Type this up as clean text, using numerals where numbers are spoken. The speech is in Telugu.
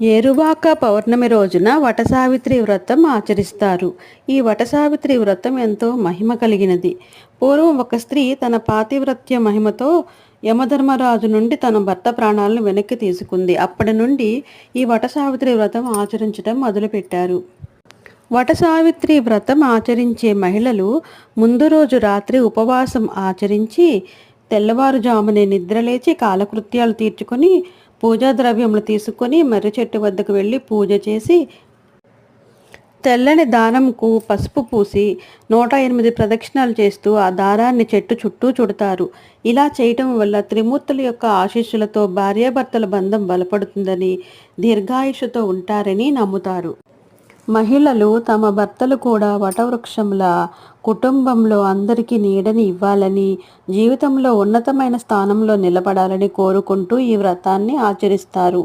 ఏరువాక పౌర్ణమి రోజున వటసావిత్రి వ్రతం ఆచరిస్తారు. ఈ వటసావిత్రి వ్రతం ఎంతో మహిమ కలిగినది. పూర్వం ఒక స్త్రీ తన పాతివ్రత్య మహిమతో యమధర్మరాజు నుండి తన భర్త ప్రాణాలను వెనక్కి తీసుకుంది. అప్పటి నుండి ఈ వటసావిత్రి వ్రతం ఆచరించడం మొదలుపెట్టారు. వటసావిత్రి వ్రతం ఆచరించే మహిళలు ముందు రోజు రాత్రి ఉపవాసం ఆచరించి తెల్లవారుజామునే నిద్రలేచి కాలకృత్యాలు తీర్చుకొని పూజా ద్రవ్యములు తీసుకొని మర్రి చెట్టు వద్దకు వెళ్ళి పూజ చేసి తెల్లని దారంకు పసుపు పూసి 108 ప్రదక్షిణాలు చేస్తూ ఆ దారాన్ని చెట్టు చుట్టూ చుడతారు. ఇలా చేయటం వల్ల త్రిమూర్తుల యొక్క ఆశీస్సులతో భార్యాభర్తల బంధం బలపడుతుందని, దీర్ఘాయుషుతో ఉంటారని నమ్ముతారు. మహిళలు తమ భర్తలు కూడా వటవృక్షంలా కుటుంబంలో అందరికీ నీడని ఇవ్వాలని, జీవితంలో ఉన్నతమైన స్థానంలో నిలబడాలని కోరుకుంటూ ఈ వ్రతాన్ని ఆచరిస్తారు.